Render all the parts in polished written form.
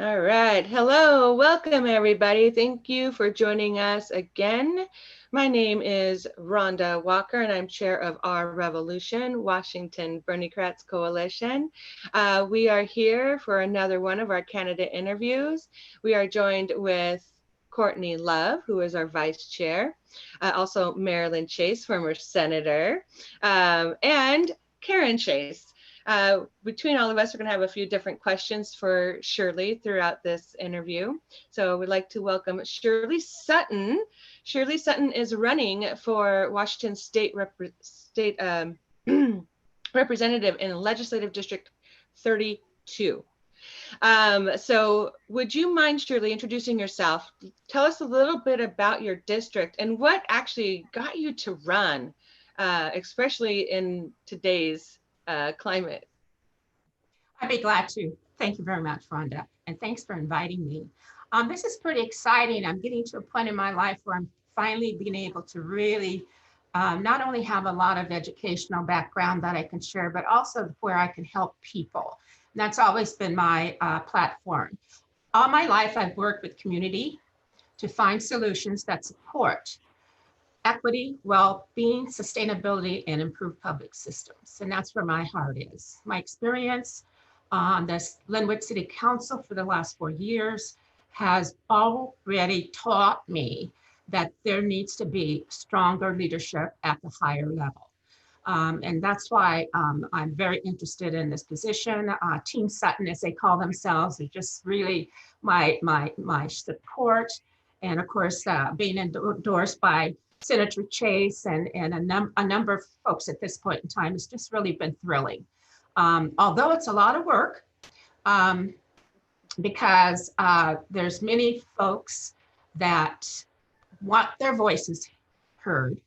All right. Hello. Welcome, everybody. Thank you for joining us again. My name is Rhonda Walker, and I'm chair of Our Revolution, Washington Bernie Kratz Coalition. We are here for another one of our candidate interviews. We are joined with Courtney Love, who is our vice chair, also Marilyn Chase, former senator, and Karen Chase. Between all of us, we're going to have a few different questions for Shirley throughout this interview. So we'd like to welcome Shirley Sutton. Shirley Sutton is running for Washington State Representative in Legislative District 32. So would you mind, Shirley, introducing yourself? Tell us a little bit about your district and what actually got you to run, especially in today's climate. I'd be glad to. Thank you very much, Rhonda, and thanks for inviting me. This is pretty exciting. I'm getting to a point in my life where I'm finally being able to really not only have a lot of educational background that I can share, but also where I can help people. And that's always been my platform. All my life, I've worked with community to find solutions that support equity, well-being, sustainability, and improved public systems. And that's where my heart is. My experience on the Linwood City Council for the last 4 years has already taught me that there needs to be stronger leadership at the higher level. And that's why I'm very interested in this position. Team Sutton, as they call themselves, is just really my support. And of course, being endorsed by Senator Chase and a number of folks at this point in time has just really been thrilling. Although it's a lot of work, because there's many folks that want their voices heard.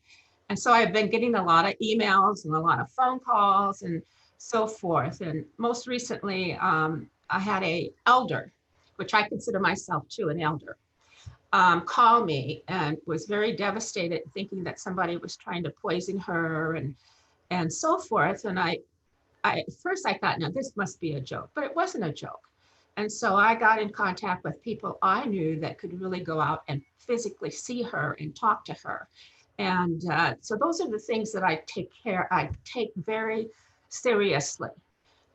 And so I've been getting a lot of emails and a lot of phone calls and so forth. And most recently, I had an elder, which I consider myself too an elder, call me and was very devastated, thinking that somebody was trying to poison her and so forth. And at first I thought, no, this must be a joke, but it wasn't a joke. And so I got in contact with people I knew that could really go out and physically see her and talk to her. And so those are the things that I take very seriously.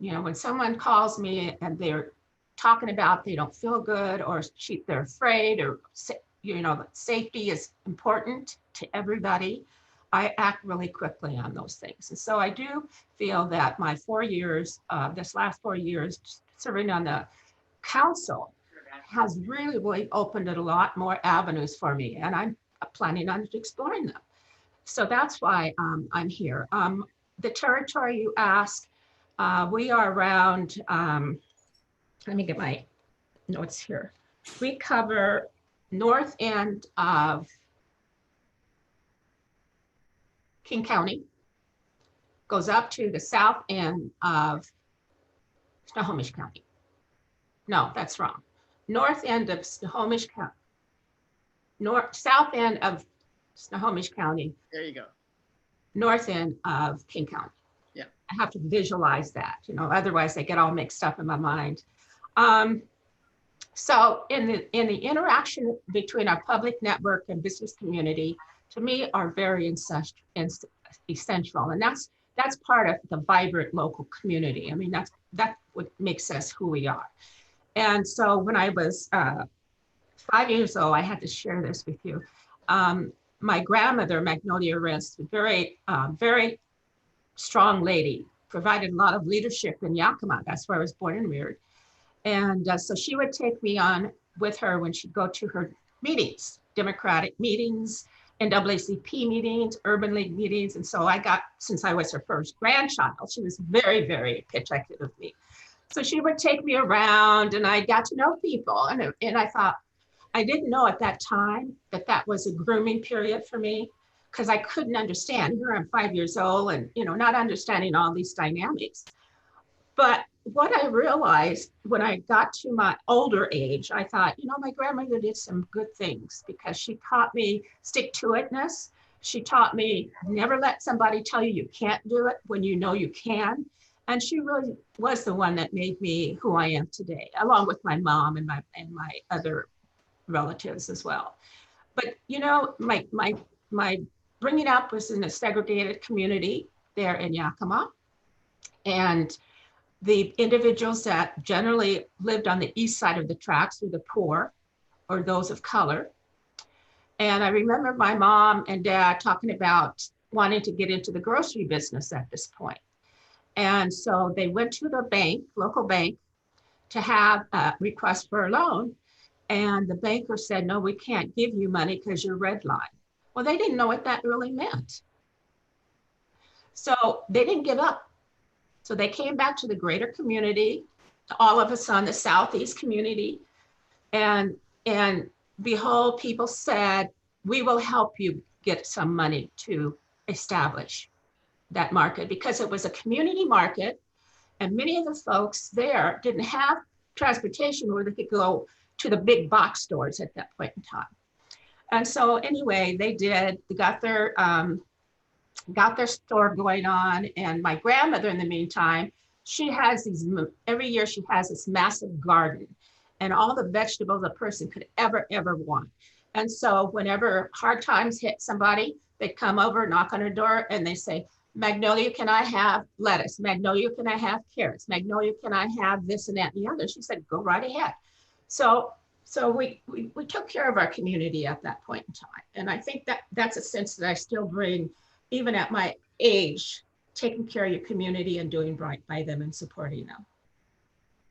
You know, when someone calls me and they're talking about they don't feel good or they're afraid or, you know, safety is important to everybody, I act really quickly on those things. And so I do feel that my 4 years, this last 4 years serving on the council has really opened a lot more avenues for me, and I'm planning on exploring them. So that's why I'm here. The territory you ask, we are around, let me get my notes here. We cover north end of King County, goes up to the south end of Snohomish County. No, that's wrong. North end of Snohomish County. South end of Snohomish County. There you go. North end of King County. Yeah. I have to visualize that, you know, otherwise they get all mixed up in my mind. So in the interaction between our public network and business community, to me, are very essential. And that's part of the vibrant local community. I mean, that's what makes us who we are. And so when I was 5 years old, I had to share this with you. My grandmother, Magnolia Rest, very strong lady, provided a lot of leadership in Yakima. That's where I was born and reared. And so she would take me on with her when she'd go to her meetings, Democratic meetings, NAACP meetings, Urban League meetings. And so I got, since I was her first grandchild, she was very, very protective of me. So she would take me around and I got to know people. And I thought, I didn't know at that time that was a grooming period for me, because I couldn't understand. Here I'm 5 years old and, you know, not understanding all these dynamics. But what I realized when I got to my older age, I thought, you know, my grandmother did some good things because she taught me stick-to-itness. She taught me never let somebody tell you you can't do it when you know you can. And she really was the one that made me who I am today, along with my mom and my other relatives as well. But you know, my bringing up was in a segregated community there in Yakima, and the individuals that generally lived on the east side of the tracks were the poor or those of color. And I remember my mom and dad talking about wanting to get into the grocery business at this point. And so they went to the bank, local bank, to have a request for a loan. And the banker said, no, we can't give you money because you're redline. Well, they didn't know what that really meant. So they didn't give up. So they came back to the greater community, all of us on the southeast community, and behold, people said, we will help you get some money to establish that market, because it was a community market, and many of the folks there didn't have transportation where they could go to the big box stores at that point in time. And so anyway, they did. They got their store going on. And my grandmother, in the meantime, she has these, every year she has this massive garden and all the vegetables a person could ever want. And so whenever hard times hit somebody, they come over, knock on her door, and they say, Magnolia, can I have lettuce? Magnolia, can I have carrots? Magnolia, can I have this and that and the other? She said, go right ahead. So we took care of our community at that point in time. And I think that that's a sense that I still bring, even at my age, taking care of your community and doing right by them and supporting them.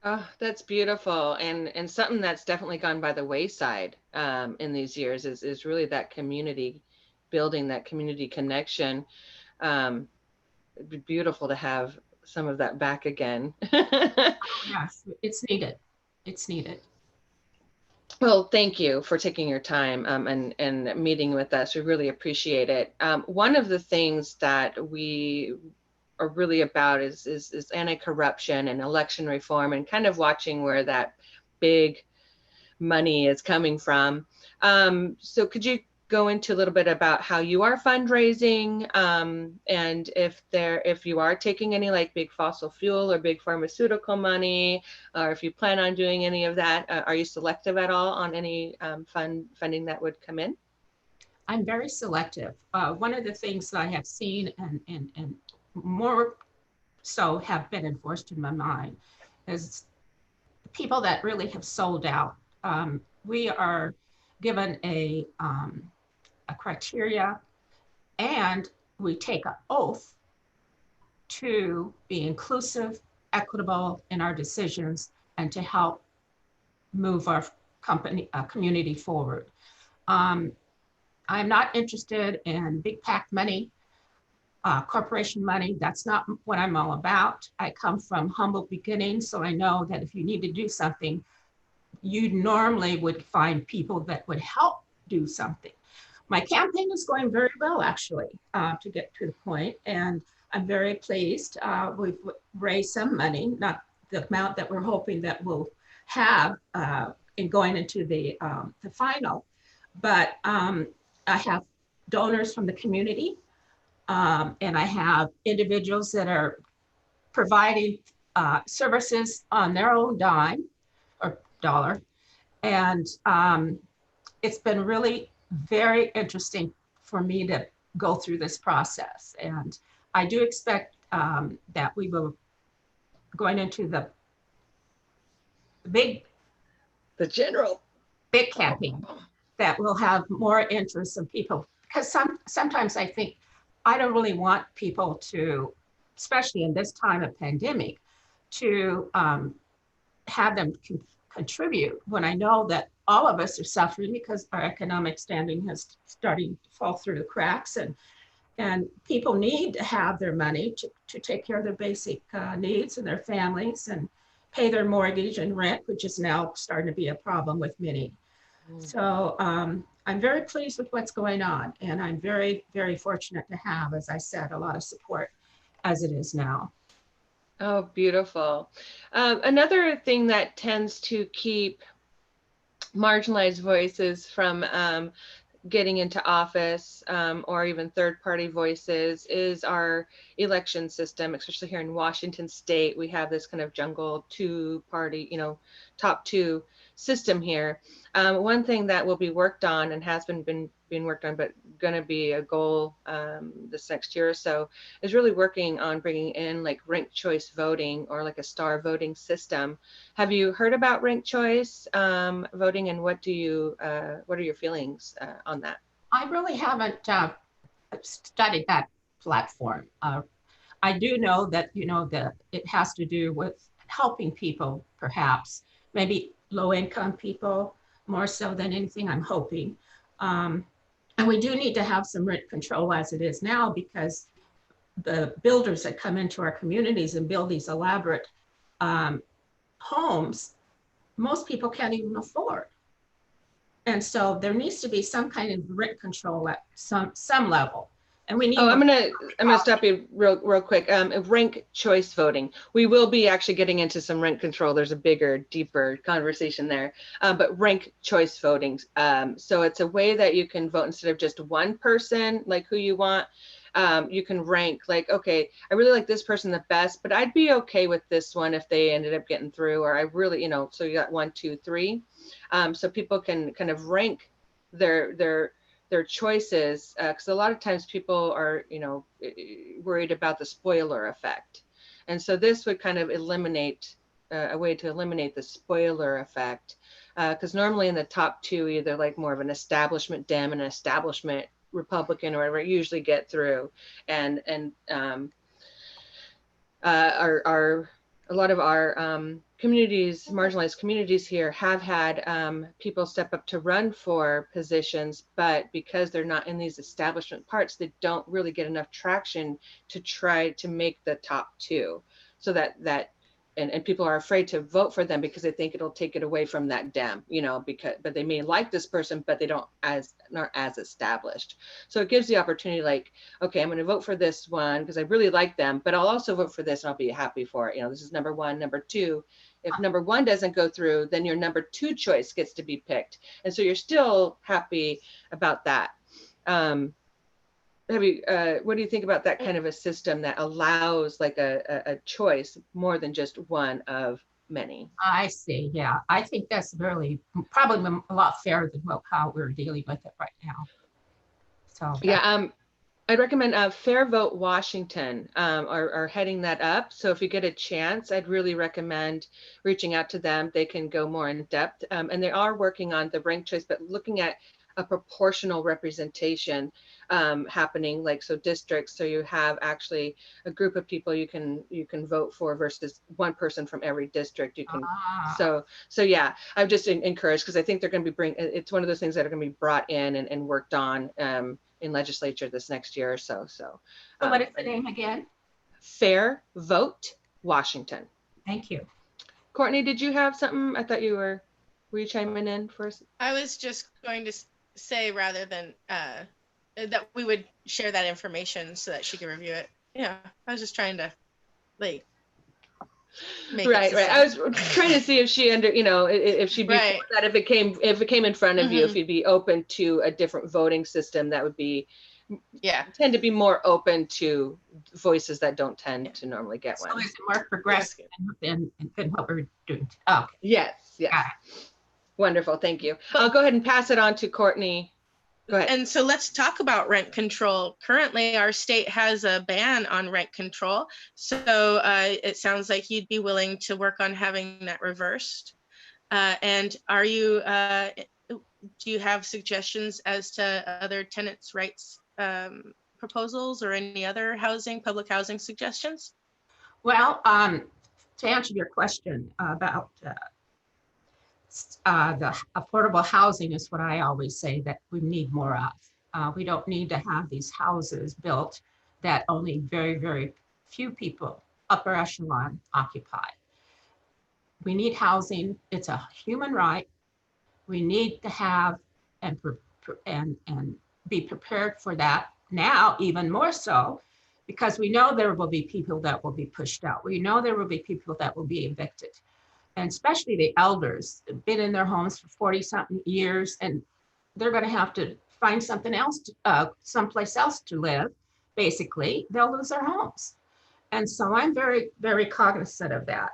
Oh, that's beautiful. And something that's definitely gone by the wayside in these years is really that community building, that community connection. It'd be beautiful to have some of that back again. Yes, it's needed. It's needed. Well, thank you for taking your time and meeting with us. We really appreciate it. One of the things that we are really about is anti-corruption and election reform, and kind of watching where that big money is coming from. So could you go into a little bit about how you are fundraising, and if you are taking any like big fossil fuel or big pharmaceutical money, or if you plan on doing any of that, are you selective at all on any funding that would come in? I'm very selective. One of the things that I have seen and more so have been enforced in my mind is people that really have sold out. We are given a criteria, and we take an oath to be inclusive, equitable in our decisions, and to help move our community forward. I'm not interested in big PAC money, corporation money. That's not what I'm all about. I come from humble beginnings, so I know that if you need to do something, you normally would find people that would help do something. My campaign is going very well, actually, to get to the point, and I'm very pleased. We've raised some money, not the amount that we're hoping that we'll have in going into the final, but I have donors from the community, and I have individuals that are providing services on their own dime or dollar, and it's been really very interesting for me to go through this process. And I do expect that we will, going into the big campaign, that we'll have more interest in people, because sometimes I think I don't really want people to, especially in this time of pandemic, to have them contribute when I know that all of us are suffering because our economic standing has starting to fall through the cracks, and people need to have their money to take care of their basic needs and their families and pay their mortgage and rent, which is now starting to be a problem with many. So I'm very pleased with what's going on, and I'm very, very fortunate to have, as I said, a lot of support as it is now. Oh, beautiful. Another thing that tends to keep marginalized voices from getting into office, or even third-party voices, is our election system, especially here in Washington State. We have this kind of jungle two-party, top two system here. One thing that will be worked on and has been being worked on, but going to be a goal this next year or so, is really working on bringing in like ranked choice voting or like a star voting system. Have you heard about ranked choice voting, and what are your feelings on that? I really haven't studied that platform. I do know that, that it has to do with helping people, perhaps, maybe low income people, more so than anything, I'm hoping. And we do need to have some rent control as it is now, because the builders that come into our communities and build these elaborate homes, most people can't even afford. And so there needs to be some kind of rent control at some level. And we need. Oh, I'm gonna stop you real quick. Rank choice voting. We will be actually getting into some rent control. There's a bigger, deeper conversation there. But rank choice voting. So it's a way that you can vote instead of just one person, like who you want. You can rank like, okay, I really like this person the best, but I'd be okay with this one if they ended up getting through, or I really, so you got 1, 2, 3. So people can kind of rank their choices, because a lot of times people are, worried about the spoiler effect. And so this would kind of eliminate a way to eliminate the spoiler effect, because normally in the top two, either like more of an establishment Dem and an establishment Republican or whatever, usually get through. And our a lot of our communities, marginalized communities here, have had people step up to run for positions, but because they're not in these establishment parts, they don't really get enough traction to try to make the top two. So and people are afraid to vote for them because they think it'll take it away from that Dem, but they may like this person, but they not as established. So it gives the opportunity, like, okay, I'm going to vote for this one because I really like them, but I'll also vote for this and I'll be happy for it. This is number one. Number two, if number one doesn't go through, then your number two choice gets to be picked. And so you're still happy about that. What do you think about that kind of a system that allows like a choice more than just one of many? I see. Yeah, I think that's really probably a lot fairer than how we're dealing with it right now. So yeah, I'd recommend Fair Vote Washington are heading that up. So if you get a chance, I'd really recommend reaching out to them. They can go more in depth, and they are working on the ranked choice, but looking at a proportional representation happening, like so districts. So you have actually a group of people you can vote for versus one person from every district. You can so yeah, I've just encouraged, because I think they're going to be it's one of those things that are going to be brought in and worked on in legislature this next year or so. So what is the name again? Fair Vote Washington. Thank you. Courtney, did you have something? I thought were you chiming in first? I was just going to say, rather than that we would share that information so that she can review it. Yeah, I was just trying to make right. I was trying to see if she if she'd be right. that if it came in front of you, if you'd be open to a different voting system that would be tend to be more open to voices that don't tend to normally get one. So is it more progressive than what we're doing? Oh, okay. Yes. Wonderful. Thank you. I'll go ahead and pass it on to Courtney. Go ahead. And so let's talk about rent control. Currently, our state has a ban on rent control. So it sounds like you'd be willing to work on having that reversed. And are you, do you have suggestions as to other tenants' rights proposals or any other public housing suggestions? Well, to answer your question about the affordable housing is what I always say that we need more of. We don't need to have these houses built that only very, very few people, upper echelon, occupy. We need housing. It's a human right. We need to have and be prepared for that now, even more so, because we know there will be people that will be pushed out. We know there will be people that will be evicted. And especially the elders have been in their homes for 40-something years, and they're going to have to find something else, someplace else to live, basically, they'll lose their homes. And so I'm very, very cognizant of that.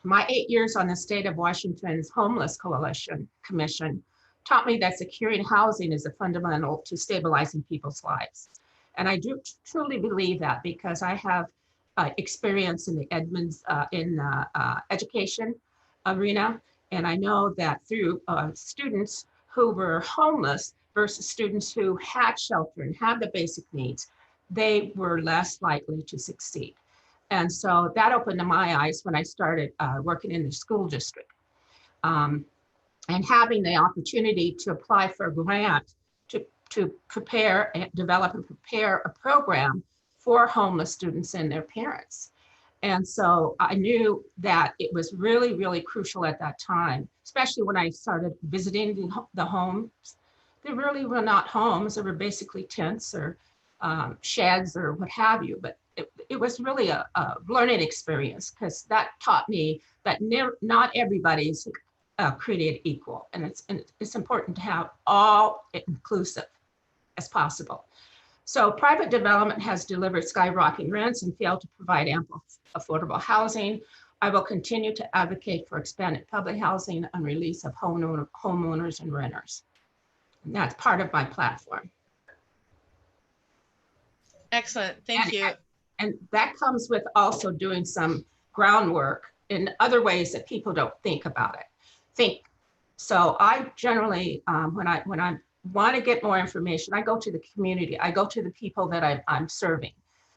My 8 years on the state of Washington's Homeless Coalition Commission taught me that securing housing is a fundamental to stabilizing people's lives. And I do truly believe that because I have experience in the Edmonds education arena. And I know that through students who were homeless versus students who had shelter and had the basic needs, they were less likely to succeed. And so that opened my eyes when I started working in the school district. And having the opportunity to apply for a grant to prepare and develop and prepare a program for homeless students and their parents. And so I knew that it was really, really crucial at that time, especially when I started visiting the homes. They really were not homes, they were basically tents or sheds or what have you, but it was really a learning experience because that taught me that not everybody's created equal. And it's important to have all inclusive as possible. So private development has delivered skyrocketing rents and failed to provide ample affordable housing. I will continue to advocate for expanded public housing and release of homeowners and renters. And that's part of my platform. Excellent, thank you. And that comes with also doing some groundwork in other ways that people don't think about it. So I generally, when I want to get more information, I go to the community. I go to the people that I'm serving,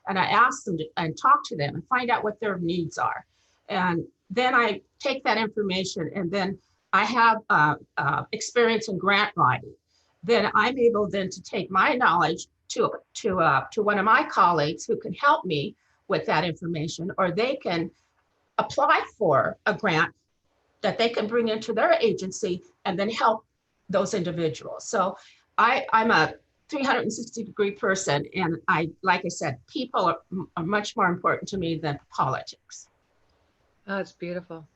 and I ask them and talk to them and find out what their needs are. And then I take that information, and then I have experience in grant writing. Then I'm able then to take my knowledge to one of my colleagues who can help me with that information, or they can apply for a grant that they can bring into their agency and then help those individuals. So I'm a 360-degree person, and like I said, people are much more important to me than politics. Oh, it's beautiful.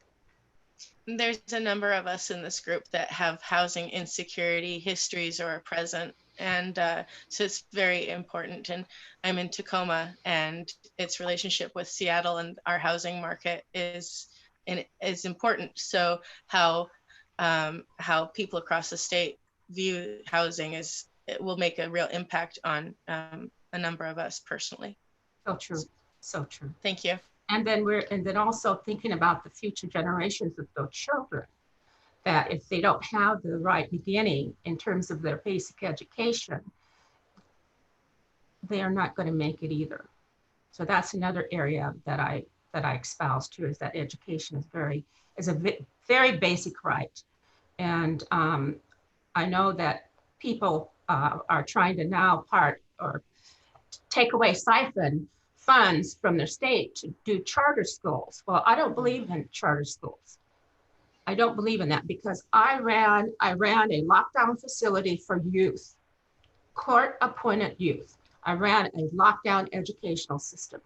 There's a number of us in this group that have housing insecurity histories or are present. And so it's very important. And I'm in Tacoma, and its relationship with Seattle and our housing market is important. So how people across the state view housing it will make a real impact on a number of us personally. So true, so true. Thank you. And then also thinking about the future generations of those children, that if they don't have the right beginning in terms of their basic education, they are not going to make it either. So that's another area that I espouse too, is that education is a very basic right. And I know that people are trying to now take away, siphon funds from their state to do charter schools. Well, I don't believe in charter schools. I don't believe in that, because I ran a lockdown facility for youth, court-appointed youth. I ran a lockdown educational system.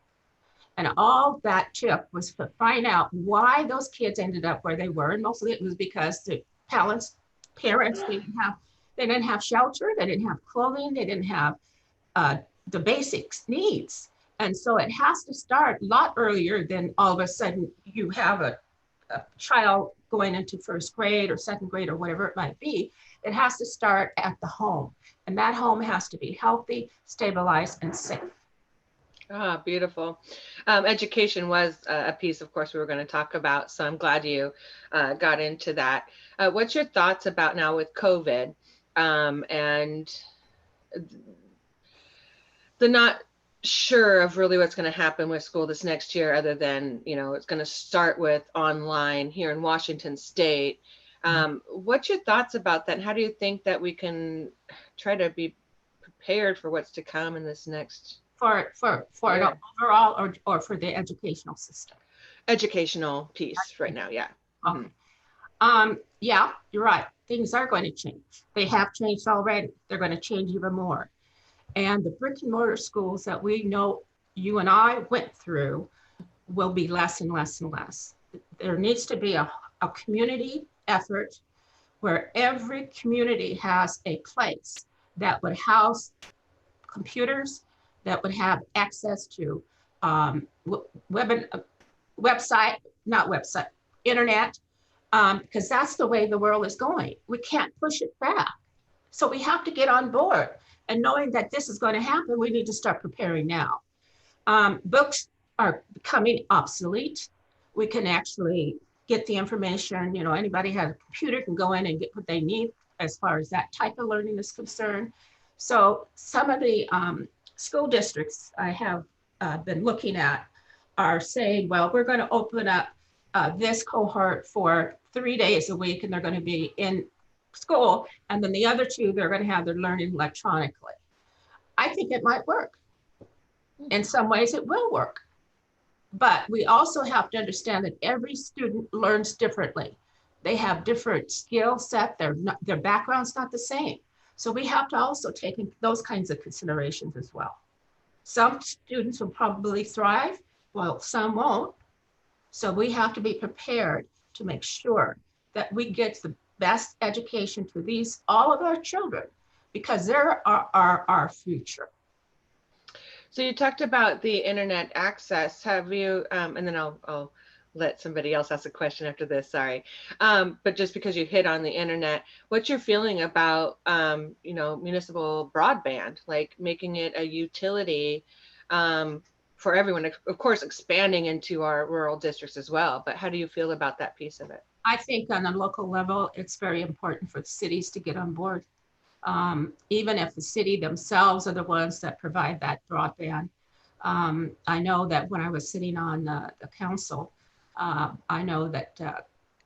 And all that took was to find out why those kids ended up where they were. And mostly it was because the parents didn't have shelter, they didn't have clothing, they didn't have the basic needs. And so it has to start a lot earlier than all of a sudden you have a child going into first grade or second grade or whatever it might be. It has to start at the home. And that home has to be healthy, stabilized, and safe. Ah, beautiful. Education was a piece, of course, we were going to talk about. So I'm glad you got into that. What's your thoughts about now with COVID and the not sure of really what's going to happen with school this next year, other than, it's going to start with online here in Washington State. What's your thoughts about that? And how do you think that we can try to be prepared for what's to come in this next for it overall, or for the educational system? Educational piece right now, yeah. Okay. Yeah, you're right. Things are going to change. They have changed already. They're going to change even more. And the brick and mortar schools that we know you and I went through will be less and less and less. There needs to be a community effort where every community has a place that would house computers, that would have access to website, not website, internet, because that's the way the world is going. We can't push it back. So we have to get on board. And knowing that this is going to happen, we need to start preparing now. Books are becoming obsolete. We can actually get the information, anybody has a computer can go in and get what they need as far as that type of learning is concerned. So some of the school districts I have been looking at are saying, well, we're going to open up this cohort for 3 days a week, and they're going to be in school. And then the other 2, they're going to have their learning electronically. I think it might work. In some ways it will work. But we also have to understand that every student learns differently. They have different skill set, their background's not the same. So we have to also take those kinds of considerations as well. Some students will probably thrive, while some won't. So we have to be prepared to make sure that we get the best education to all of our children, because they're our future. So you talked about the internet access. Have you, and then I'll let somebody else ask a question after this, sorry. But just because you hit on the internet, what's your feeling about, municipal broadband, like making it a utility for everyone, of course, expanding into our rural districts as well, but how do you feel about that piece of it? I think on a local level, it's very important for the cities to get on board. Even if the city themselves are the ones that provide that broadband. I know that when I was sitting on the council, I know that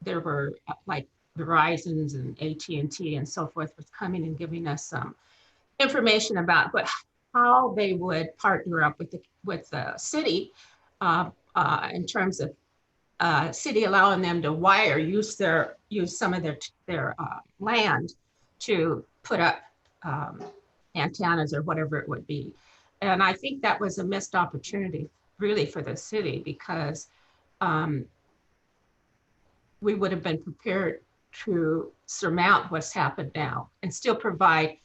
there were like Verizon's and AT&T and so forth was coming and giving us some information about how they would partner up with the city in terms of city allowing them to use some of their land to put up antennas or whatever it would be. And I think that was a missed opportunity really for the city, because we would have been prepared to surmount what's happened now and still provide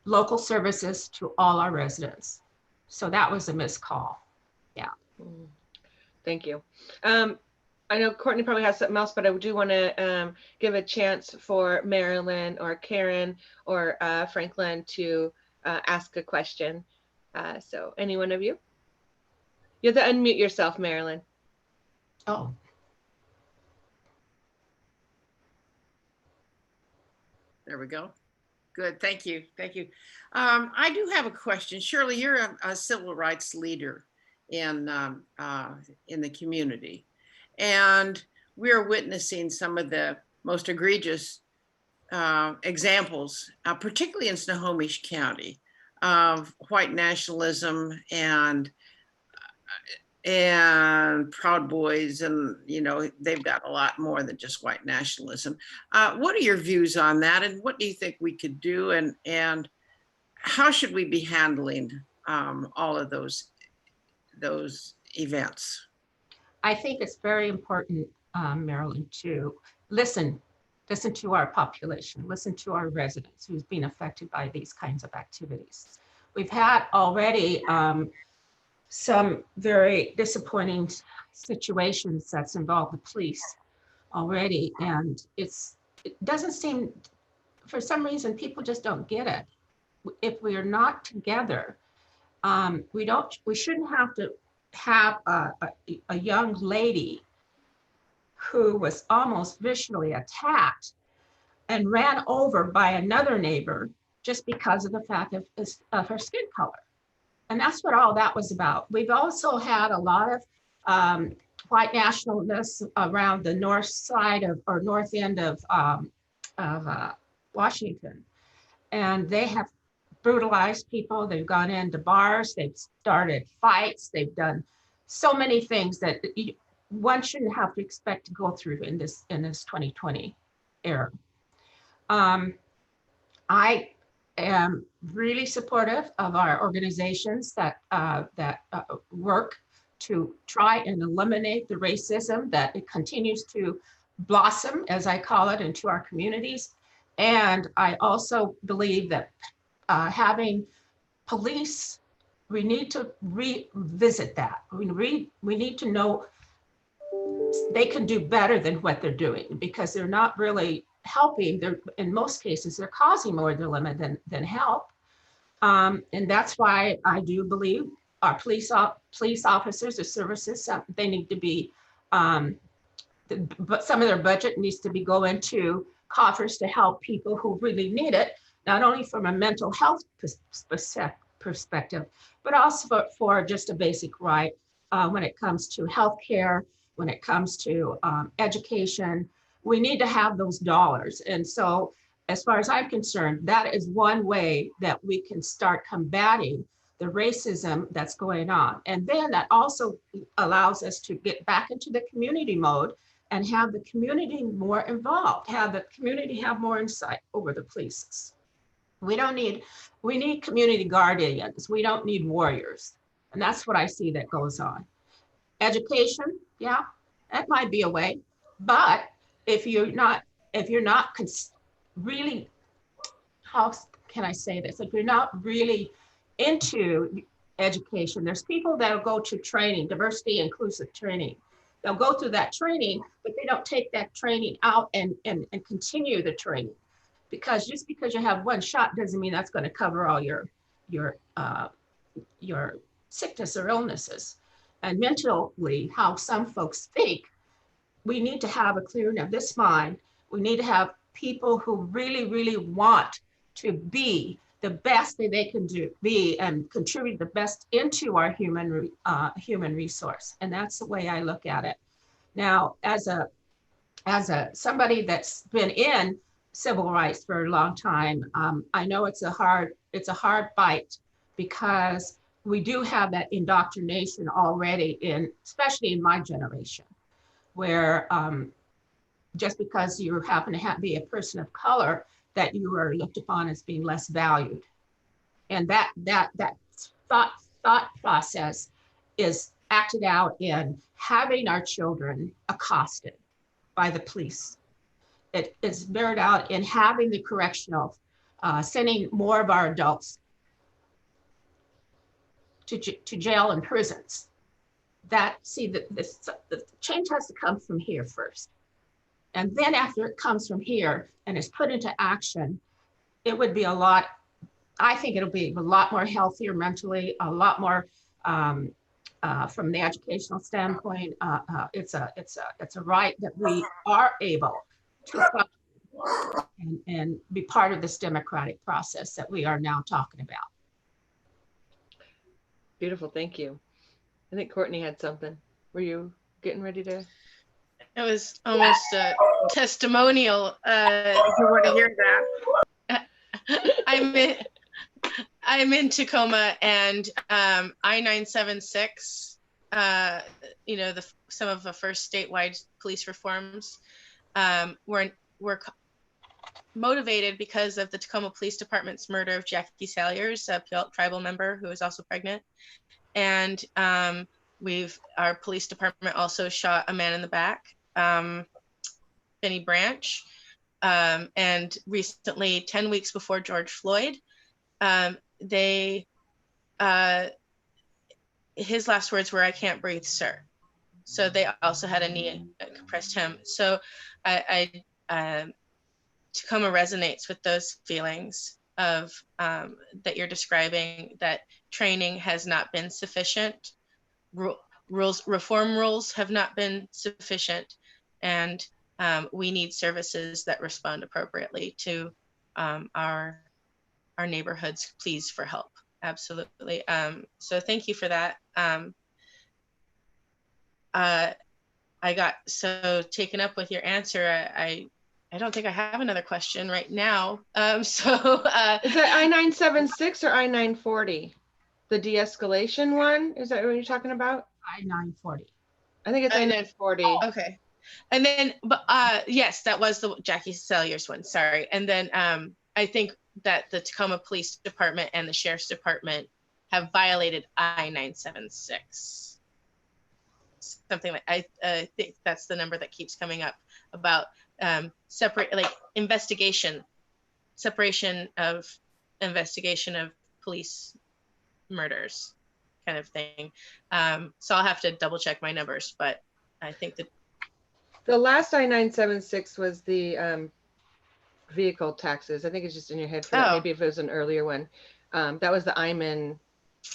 local services to all our residents. So that was a missed call. Yeah. Thank you. I know Courtney probably has something else, but I do want to give a chance for Marilyn or Karen or Franklin to ask a question. So any one of you? You have to unmute yourself, Marilyn. Oh. There we go. Good, thank you, thank you. I do have a question. Shirley, you're a civil rights leader in the community. And we're witnessing some of the most egregious examples, particularly in Snohomish County, of white nationalism and Proud Boys, and they've got a lot more than just white nationalism. What are your views on that, and what do you think we could do, and how should we be handling all of those events? I think it's very important, Marilyn, to listen to our population, listen to our residents who's been affected by these kinds of activities. We've had already some very disappointing situations that's involved the police already, and it doesn't seem, for some reason, people just don't get it. If we are not together, we shouldn't have to have a young lady who was almost visually attacked and ran over by another neighbor just because of the fact of her skin color. And that's what all that was about. We've also had a lot of white nationalists around the north side or north end of Washington. And they have brutalized people. They've gone into bars, they've started fights, they've done so many things that one shouldn't have to expect to go through in this 2020 era. I am really supportive of our organizations that work to try and eliminate the racism that it continues to blossom, as I call it, into our communities. And I also believe that having police, we need to revisit that. We need to know they can do better than what they're doing, because they're not really helping. They're, in most cases, they're causing more dilemma than help. And that's why I do believe our police officers or services, they need to be, but some of their budget needs to be going to coffers to help people who really need it, not only from a mental health perspective, but also for just a basic right when it comes to healthcare, when it comes to education. We need to have those dollars. And so as far as I'm concerned, that is one way that we can start combating the racism that's going on. And then that also allows us to get back into the community mode and have the community more involved, have the community have more insight over the police. We need community guardians. We don't need warriors. And that's what I see that goes on. Education, yeah, that might be a way, but if you're not really, how can I say this? If you're not really into education, there's people that'll go to training, diversity inclusive training. They'll go through that training, but they don't take that training out and continue the training. Because just because you have one shot doesn't mean that's going to cover all your sickness or illnesses. And mentally, how some folks think, we need to have a clearing of this mind. We need to have people who really, really want to be the best that they can be and contribute the best into our human resource. And that's the way I look at it. Now, as somebody that's been in civil rights for a long time, I know it's a hard fight, because we do have that indoctrination already especially in my generation, where just because you happen to be a person of color, that you are looked upon as being less valued. And that thought process is acted out in having our children accosted by the police. It's beared out in having the correctional, sending more of our adults to jail and prisons. The change has to come from here first. And then after it comes from here and is put into action, it would be I think it'll be a lot more healthier mentally, a lot more from the educational standpoint. It's a right that we are able to and be part of this democratic process that we are now talking about. Beautiful, thank you. I think Courtney had something. Were you getting ready to? It was almost a testimonial. If you want to hear that. I'm in Tacoma, and I-976, some of the first statewide police reforms were motivated because of the Tacoma Police Department's murder of Jackie Salyers, a Puyallup tribal member who was also pregnant. And our police department also shot a man in the back, Benny Branch. And recently, 10 weeks before George Floyd, his last words were, "I can't breathe, sir." So they also had a knee compressed him. So Tacoma resonates with those feelings of that you're describing, that training has not been sufficient, reform rules have not been sufficient, and we need services that respond appropriately to our neighborhood's pleas for help. Absolutely. So thank you for that. I got so taken up with your answer. I don't think I have another question right now. Is that I-976 or I-940? The de-escalation one? Is that what you're talking about? I-940. I think it's I-940. Okay. And then, yes, that was the Jackie Salyers one. Sorry. And then I think that the Tacoma Police Department and the Sheriff's Department have violated I-976. something like, I think that's the number that keeps coming up about separation of investigation of police murders kind of thing. So I'll have to double check my numbers, but I think that The last I-976 was the vehicle taxes. I think it's just in your head for that. Oh. Maybe if it was an earlier one. That was the IMIN.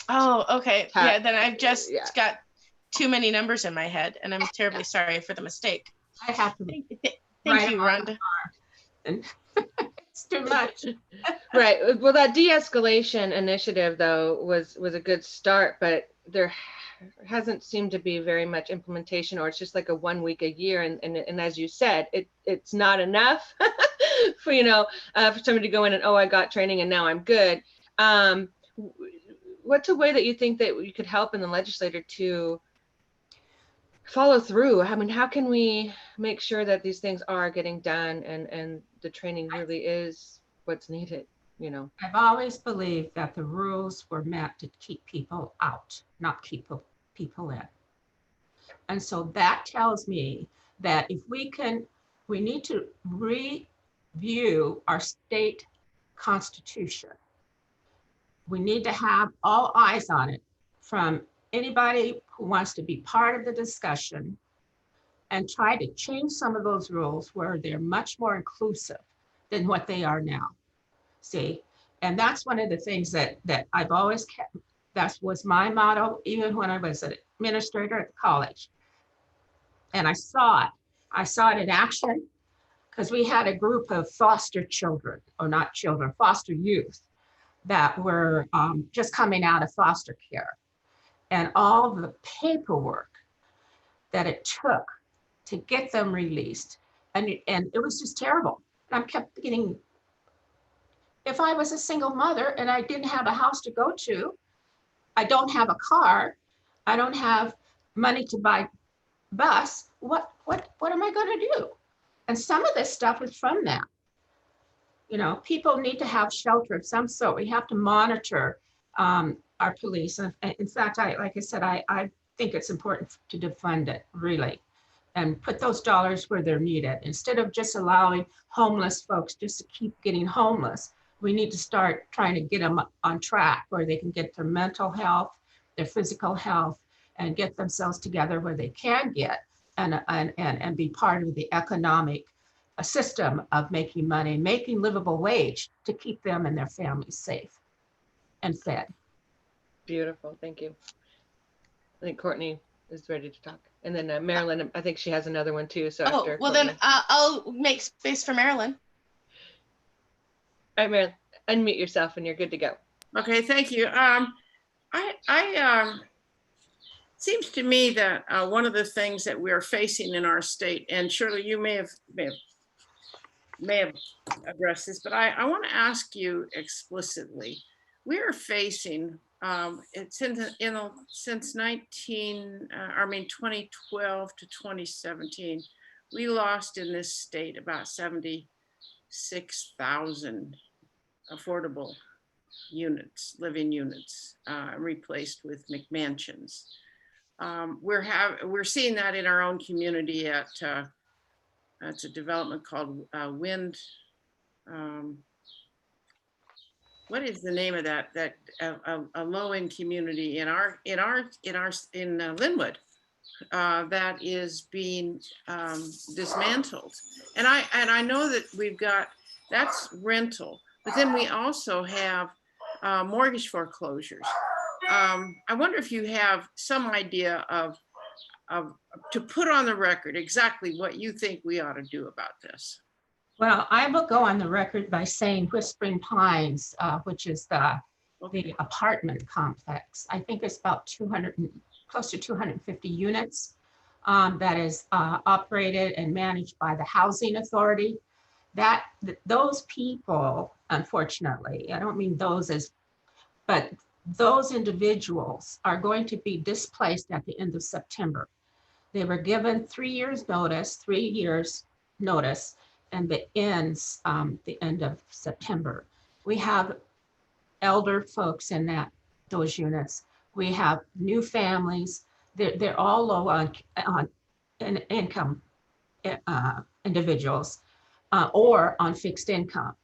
Oh, okay. Yeah, then I've just yeah. got too many numbers in my head, and I'm terribly sorry for the mistake. I have to Thank write you, it on Rhonda. and it's too much. Right. Well, that de-escalation initiative, though, was a good start, but there hasn't seemed to be very much implementation, or it's just like a 1 week a year. And as you said, it's not enough for, for somebody to go in and, oh, I got training and now I'm good. What's a way that you think that you could help in the legislature to follow through? I mean, how can we make sure that these things are getting done and the training really is what's needed? I've always believed that the rules were meant to keep people out, not keep people in. And so that tells me that if we need to review our state constitution. We need to have all eyes on it from anybody who wants to be part of the discussion and try to change some of those rules where they're much more inclusive than what they are now. See, and that's one of the things that I've always kept. That was my motto, even when I was an administrator at the college. And I saw it in action, because we had a group of foster children, or not children, foster youth that were just coming out of foster care. And all the paperwork that it took to get them released. And it was just terrible. And I kept thinking, if I was a single mother and I didn't have a house to go to, I don't have a car, I don't have money to buy bus, what am I going to do? And some of this stuff is from that. People need to have shelter of some sort. We have to monitor our police. And in fact, like I said, I think it's important to defund it, really, and put those dollars where they're needed. Instead of just allowing homeless folks just to keep getting homeless, we need to start trying to get them on track where they can get their mental health, their physical health, and get themselves together where they can get and be part of the economic system of making money, making livable wage to keep them and their families safe and fed. Beautiful. Thank you. I think Courtney is ready to talk. And then Marilyn, I think she has another one too. So Oh, after well, Courtney. then I'll make space for Marilyn. All right, Marilyn, unmute yourself and you're good to go. Okay, thank you. Seems to me that one of the things that we are facing in our state, and Shirley, you may have addressed this, but I want to ask you explicitly. We are facing it's since 2012 to 2017, we lost in this state about 76,000 affordable units, living units, replaced with McMansions. We're seeing that in our own community at it's a development called Wind. What is the name of that? A low-end community in Linwood that is being dismantled. And I know that we've got, that's rental, but then we also have mortgage foreclosures. I wonder if you have some idea of to put on the record exactly what you think we ought to do about this. Well, I will go on the record by saying Whispering Pines, which is the apartment complex. I think it's about close to 250 units that is operated and managed by the Housing Authority. Those people, unfortunately, I don't mean those but those individuals are going to be displaced at the end of September. They were given 3 years notice, and it ends the end of September. We have elder folks in those units. We have new families they're all low on income individuals or on fixed income.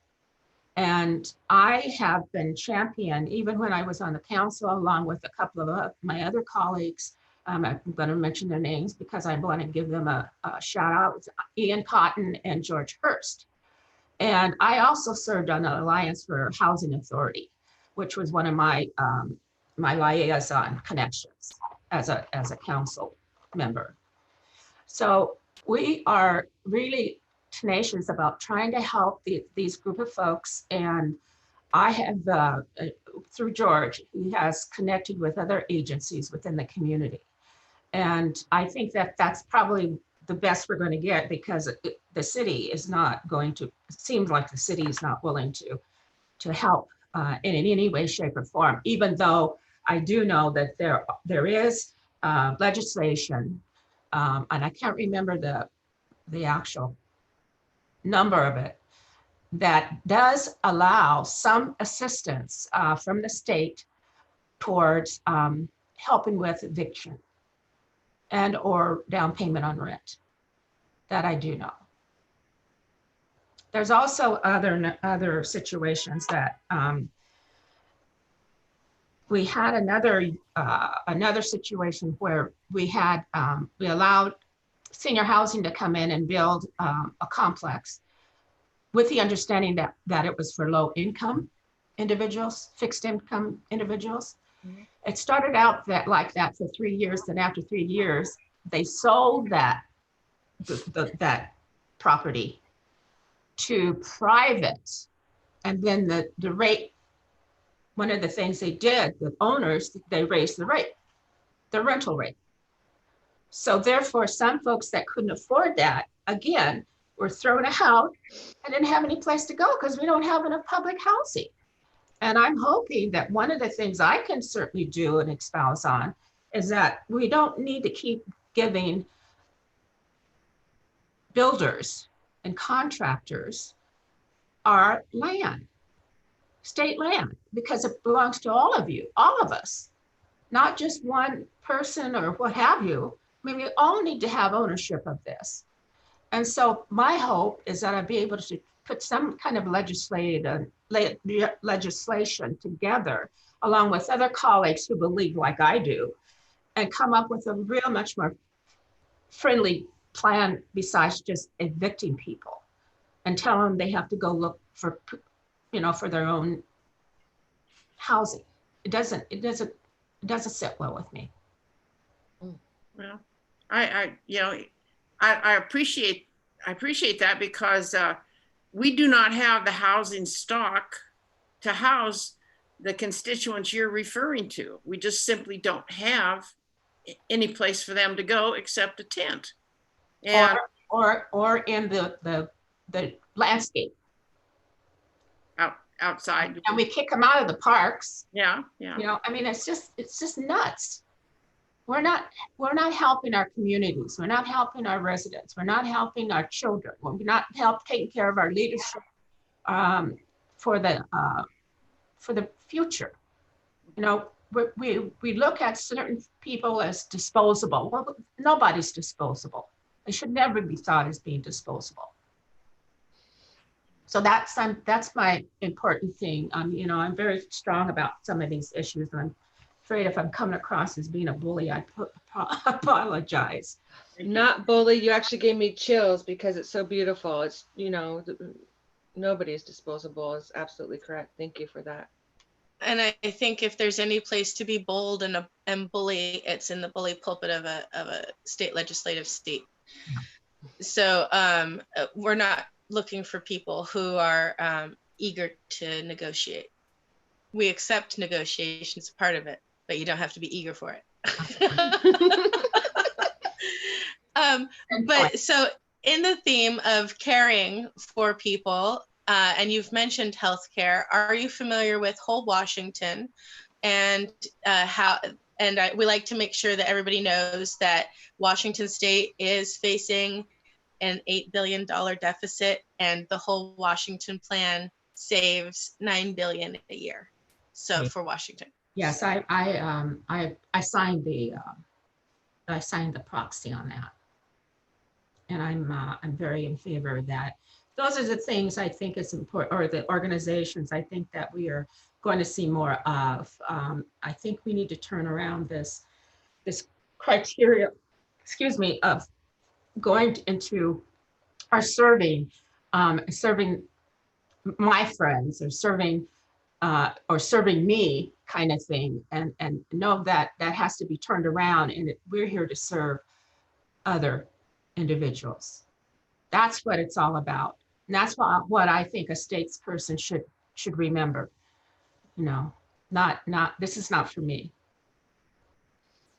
And I have been championed, even when I was on the council, along with a couple of my other colleagues. I'm going to mention their names because I want to give them a shout out. It's Ian Cotton and George Hurst. And I also served on the Alliance for Housing Authority, which was one of my my liaison connections as a council member. So we are really tenacious about trying to help these group of folks. And I have, through George, he has connected with other agencies within the community. And I think that that's probably the best we're going to get, because the city is not going to, it seems like the city is not willing to help in any way, shape, or form, even though I do know that there is legislation, and I can't remember the actual number of it, that does allow some assistance from the state towards helping with eviction and or down payment on rent. That I do know. There's also other situations that we had another situation where we allowed senior housing to come in and build a complex with the understanding that it was for low income individuals, fixed income individuals. Mm-hmm. It started out like that for 3 years. Then after 3 years, they sold that property to private. And then the rate, one of the things they did with owners, they raised the rate, the rental rate. So therefore, some folks that couldn't afford that, again, were thrown out and didn't have any place to go because we don't have enough public housing. And I'm hoping that one of the things I can certainly do and espouse on is that we don't need to keep giving builders and contractors our land, state land, because it belongs to all of you, all of us, not just one person or what have you. I mean, we all need to have ownership of this. And so my hope is that I'll be able to put some kind of legislation together, along with other colleagues who believe like I do, and come up with a real much more friendly plan besides just evicting people and tell them they have to go look for, for their own housing. It doesn't sit well with me. Well, I appreciate that, because we do not have the housing stock to house the constituents you're referring to. We just simply don't have any place for them to go except a tent. And or in the landscape outside. And we kick them out of the parks. Yeah. I mean, it's just nuts. We're not helping our communities. We're not helping our residents. We're not helping our children. We're not taking care of our leadership for the future. We look at certain people as disposable. Well, nobody's disposable. They should never be thought as being disposable. So that's my important thing. I'm very strong about some of these issues, and I'm afraid if I'm coming across as being a bully, I apologize. Not bully. You actually gave me chills because it's so beautiful. It's, nobody's disposable is absolutely correct. Thank you for that. And I think if there's any place to be bold and bully, it's in the bully pulpit of a state legislative seat. So we're not looking for people who are eager to negotiate. We accept negotiations, part of it, but you don't have to be eager for it. But so in the theme of caring for people, and you've mentioned healthcare, are you familiar with Whole Washington and how? And we like to make sure that everybody knows that Washington State is facing an $8 billion deficit, and the Whole Washington plan saves $9 billion a year. So for Washington. Yes, I signed I signed the proxy on that. And I'm very in favor of that. Those are the things I think is important, or the organizations I think that we are going to see more of. I think we need to turn around this criteria, excuse me, of going into our serving my friends, or serving me kind of thing, and know that that has to be turned around, and we're here to serve other individuals. That's what it's all about. And that's what I think a statesperson should remember. You know, not this is not for me.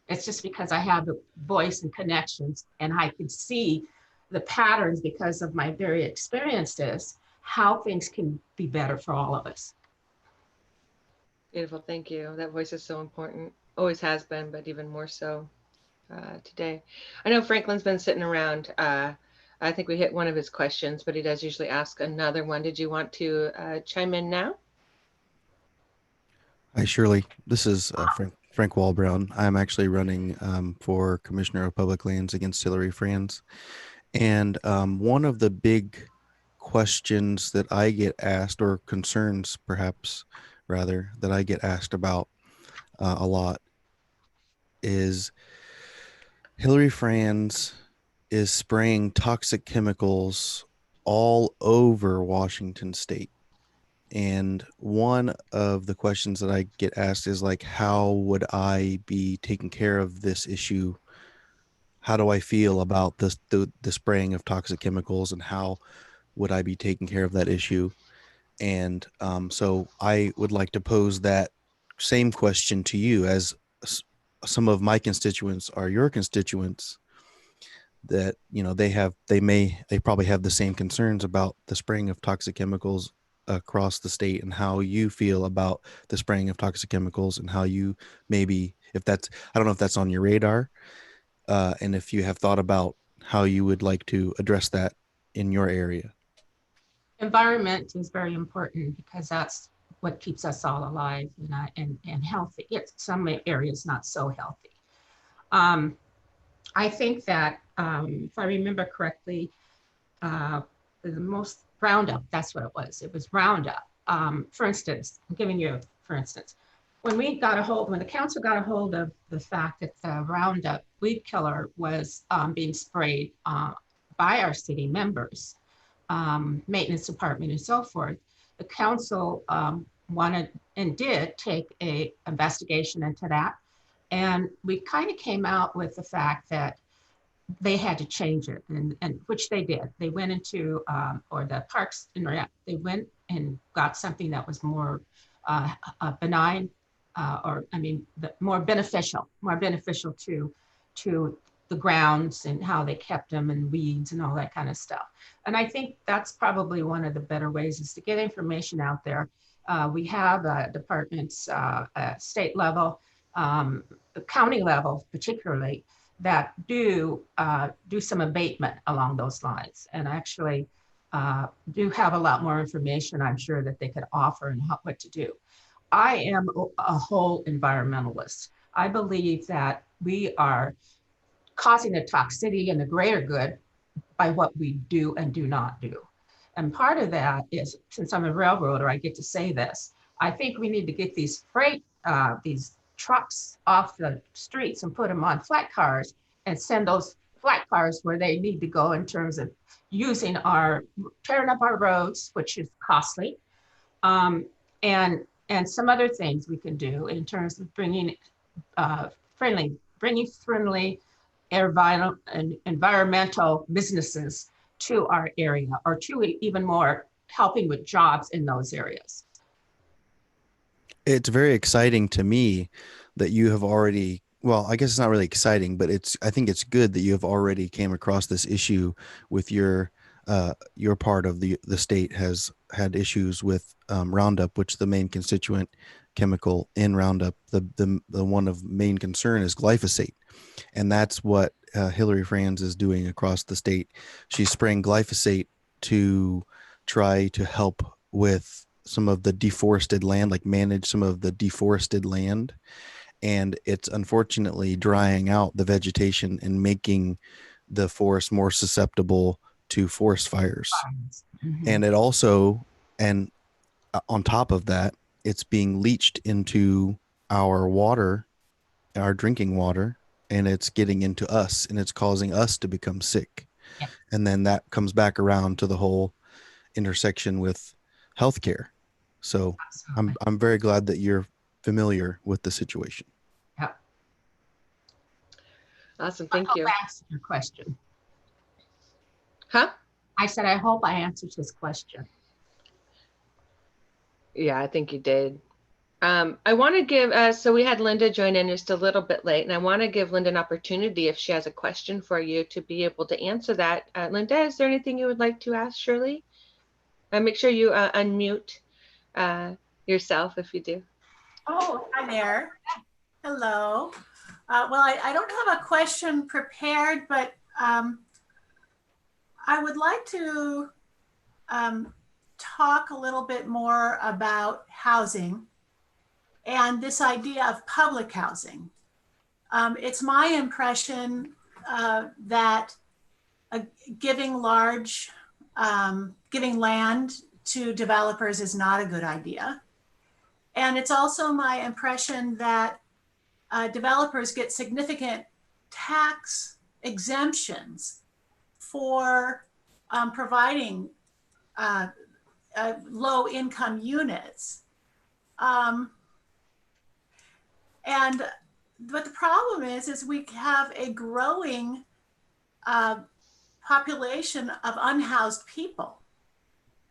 It's just because I have the voice and connections, and I can see the patterns because of my very experiences, how things can be better for all of us. Beautiful. Thank you. That voice is so important. Always has been, but even more so today. I know Franklin's been sitting around. I think we hit one of his questions, but he does usually ask another one. Did you want to chime in now? Hi, Shirley. This is Frank Walbrown. I'm actually running for Commissioner of Public Lands against Hillary Franz. And one of the big questions that I get asked, or concerns perhaps rather, that I get asked about a lot is Hillary Franz is spraying toxic chemicals all over Washington state. And one of the questions that I get asked is like, how would I be taking care of this issue? How do I feel about this, the spraying of toxic chemicals, and how would I be taking care of that issue? And so I would like to pose that same question to you, as some of my constituents are your constituents, that, you know, they probably have the same concerns about the spraying of toxic chemicals across the state, and how you feel about the spraying of toxic chemicals, and how you maybe, if that's, I don't know if that's on your radar, and if you have thought about how you would like to address that in your area. Environment is very important because that's what keeps us all alive and healthy. Yet some areas not so healthy. I think that if I remember correctly, the most Roundup, that's what it was. It was Roundup. For instance, I'm giving you, for instance, when the council got a hold of the fact that the Roundup weed killer was being sprayed by our city members, maintenance department and so forth, the council wanted and did take a investigation into that. And we kind of came out with the fact that they had to change it, and which they did. They went into, or the Parks and Rec, they went and got something that was more benign, more beneficial to the grounds and how they kept them, and weeds and all that kind of stuff. And I think that's probably one of the better ways, is to get information out there. We have departments at state level, county level particularly, that do some abatement along those lines, and actually do have a lot more information, I'm sure, that they could offer and what to do. I am a whole environmentalist. I believe that we are causing the toxicity and the greater good by what we do and do not do. And part of that is, since I'm a railroader, I get to say this, I think we need to get these these trucks off the streets and put them on flat cars, and send those flat cars where they need to go in terms of tearing up our roads, which is costly, and some other things we can do in terms of bringing friendly environmental businesses to our area, or to even more helping with jobs in those areas. It's very exciting to me that you have already, well, I guess it's not really exciting, but I think it's good that you have already came across this issue with your part of the state has had issues with Roundup, which the main constituent chemical in Roundup, the one of main concern is glyphosate. And that's what Hillary Franz is doing across the state. She's spraying glyphosate to try to help with some of the deforested land, like manage some of the deforested land. and it's unfortunately drying out the vegetation and making the forest more susceptible to forest fires. Mhm. And it also, and on top of that, it's being leached into our water, our drinking water, and it's getting into us and it's causing us to become sick. Yes, And then that comes back around to the whole intersection with healthcare. So absolutely. I'm very glad that you're familiar with the situation. Yep. Awesome. I Thank hope you. I answered your question. Huh? I said, I hope I answered his question. Yeah, I think you did. I want to give, so we had Linda join in just a little bit late, and I want to give Linda an opportunity if she has a question for you to be able to answer that. Linda, is there anything you would like to ask Shirley? Make sure you unmute yourself if you do. Oh, hi there. Hello. Well, I don't have a question prepared, but I would like to talk a little bit more about housing and this idea of public housing. It's my impression that giving land to developers is not a good idea. And it's also my impression that developers get significant tax exemptions for providing low income units. But the problem is we have a growing population of unhoused people.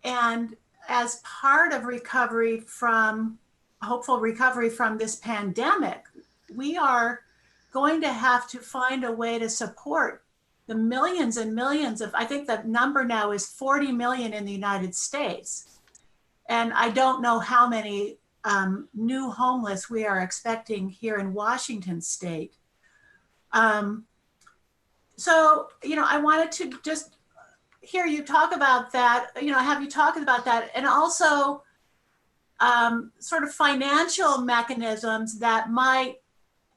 And as part of hopeful recovery from this pandemic, we are going to have to find a way to support the millions and millions of, I think the number now is 40 million in the United States. And I don't know how many new homeless we are expecting here in Washington state. So, I wanted to just hear you talk about that, have you talk about that, and also sort of financial mechanisms that might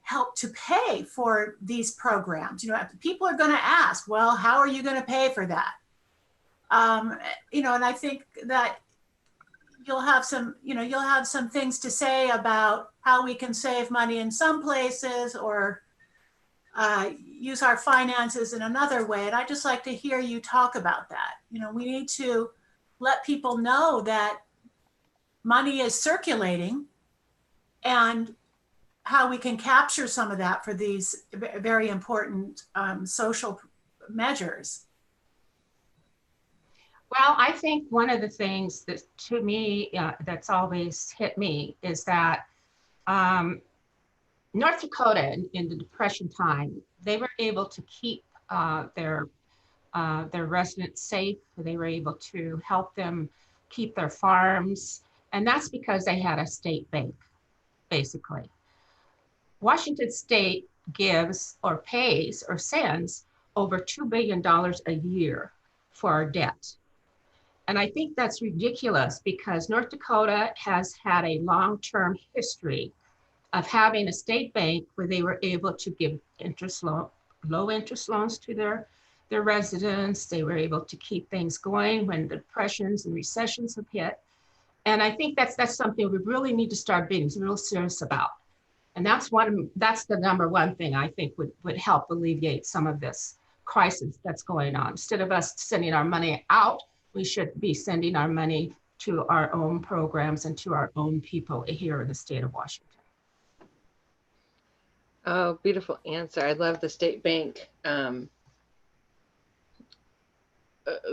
help to pay for these programs. People are going to ask, well, how are you going to pay for that? And I think that you'll have some things to say about how we can save money in some places or use our finances in another way. And I'd just like to hear you talk about that. We need to let people know that money is circulating and how we can capture some of that for these very important social measures. Well, I think one of the things that to me, that's always hit me is that North Dakota in the Depression time, they were able to keep their residents safe. They were able to help them keep their farms. And that's because they had a state bank, basically. Washington State gives or pays or sends over $2 billion a year for our debt. And I think that's ridiculous because North Dakota has had a long-term history of having a state bank where they were able to give low interest loans to their residents. They were able to keep things going when depressions and recessions have hit. And I think that's something we really need to start being real serious about. And that's the number one thing I think would help alleviate some of this crisis that's going on. Instead of us sending our money out, we should be sending our money to our own programs and to our own people here in the state of Washington. Oh, beautiful answer. I love the state bank.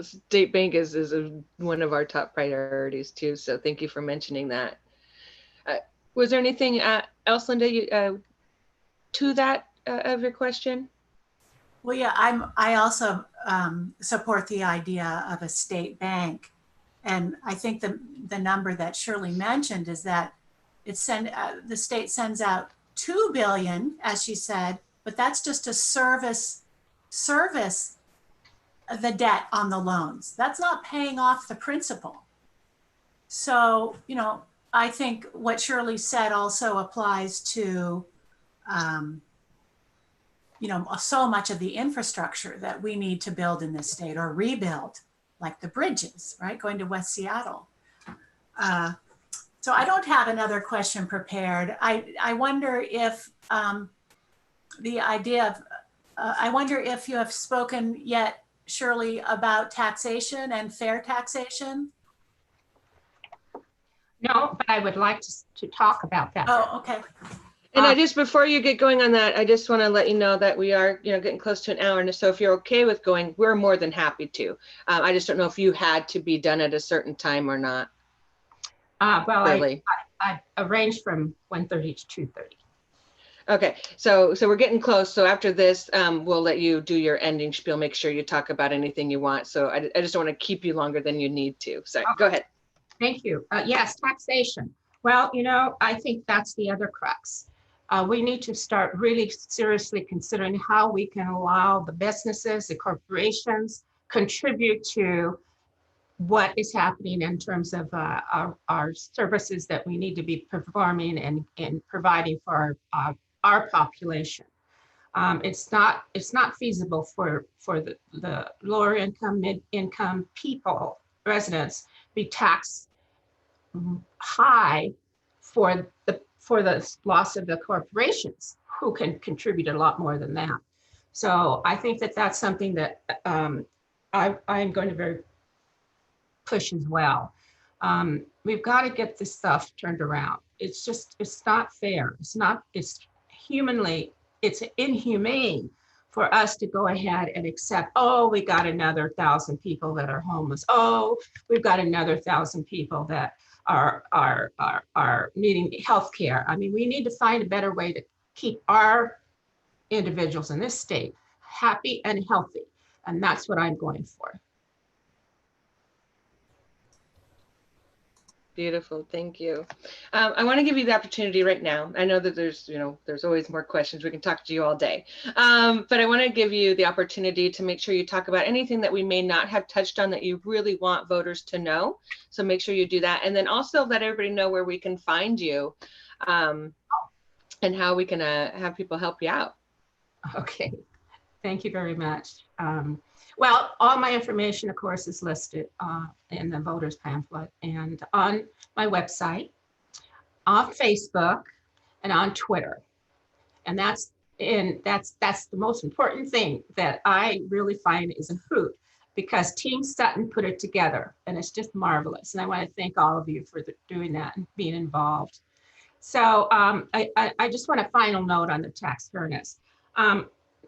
State bank is one of our top priorities too. So thank you for mentioning that. Was there anything else, Linda, to that of your question? Well, yeah, I also support the idea of a state bank. And I think the number that Shirley mentioned is that the state sends out $2 billion, as she said, but that's just to service the debt on the loans. That's not paying off the principal. So, I think what Shirley said also applies to you know, so much of the infrastructure that we need to build in this state or rebuild, like the bridges, right, going to West Seattle. So I don't have another question prepared. I wonder if the idea of, I wonder if you have spoken yet, Shirley, about taxation and fair taxation? No, but I would like to talk about that. Oh, okay. And I just, before you get going on that, I just want to let you know that we are, you know, getting close to an hour. And so if you're okay with going, we're more than happy to. I just don't know if you had to be done at a certain time or not. Well, Really. I arranged from 1:30 to 2:30. Okay, so we're getting close. So after this, we'll let you do your ending spiel. Make sure you talk about anything you want. So I just don't want to keep you longer than you need to. So Okay. Go ahead. Thank you. Yes, taxation. Well, you know, I think that's the other crux. We need to start really seriously considering how we can allow the businesses, the corporations, contribute to what is happening in terms of our services that we need to be performing and providing for our population. It's not feasible for the lower income, mid income people, residents, be taxed high for the loss of the corporations who can contribute a lot more than that. So I think that that's something that I'm going to very push as well. We've got to get this stuff turned around. It's not fair. It's inhumane for us to go ahead and accept, oh, we got another 1,000 people that are homeless. Oh, we've got another 1,000 people that are needing health care. I mean, we need to find a better way to keep our individuals in this state happy and healthy. And that's what I'm going for. Beautiful, thank you. I want to give you the opportunity right now. I know that there's always more questions. We can talk to you all day, but I want to give you the opportunity to make sure you talk about anything that we may not have touched on that you really want voters to know. So make sure you do that, and then also let everybody know where we can find you, and how we can have people help you out. Okay, thank you very much. Well, all my information, of course, is listed in the voters pamphlet and on my website, on Facebook, and on Twitter. And that's the most important thing that I really find is a hoot, because Team Sutton put it together, and it's just marvelous. And I want to thank all of you for doing that and being involved. So I just want a final note on the tax fairness.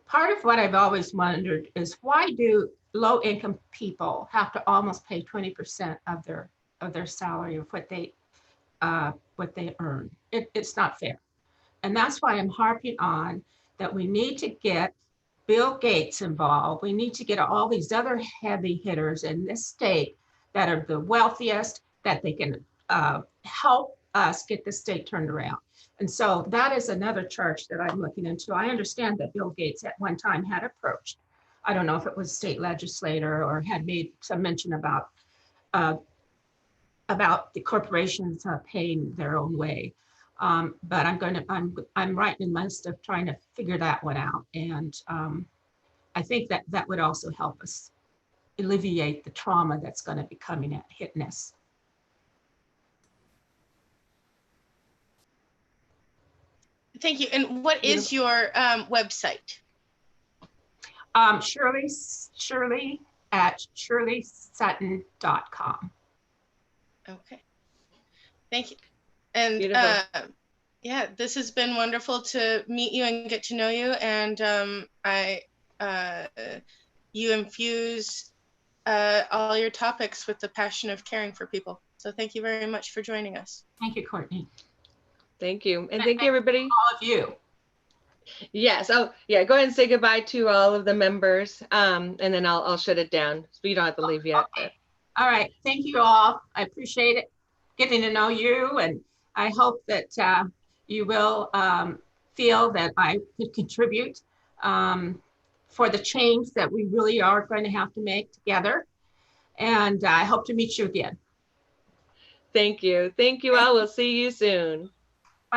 Part of what I've always wondered is, why do low-income people have to almost pay 20% of their salary of what they earn? It's not fair, and that's why I'm harping on that we need to get Bill Gates involved. We need to get all these other heavy hitters in this state that are the wealthiest, that they can help us get the state turned around. And so that is another charge that I'm looking into. I understand that Bill Gates at one time had approached, I don't know if it was state legislator or had made some mention about the corporations paying their own way. But I'm right in the midst of trying to figure that one out. And I think that would also help us alleviate the trauma that's going to be hitting us. Thank you. And what is your website? Shirley at shirleysutton.com. Okay. Thank you. And yeah, this has been wonderful to meet you and get to know you. And you infuse all your topics with the passion of caring for people. So thank you very much for joining us. Thank you, Courtney. Thank you. And thank you, everybody. All of you. Yes. Oh, yeah. Go ahead and say goodbye to all of the members, and then I'll shut it down. So you don't have to leave yet. Okay. All right. Thank you all. I appreciate it, getting to know you, and I hope that you will feel that I could contribute for the change that we really are going to have to make together. And I hope to meet you again. Thank you. Thank you all. We'll see you soon.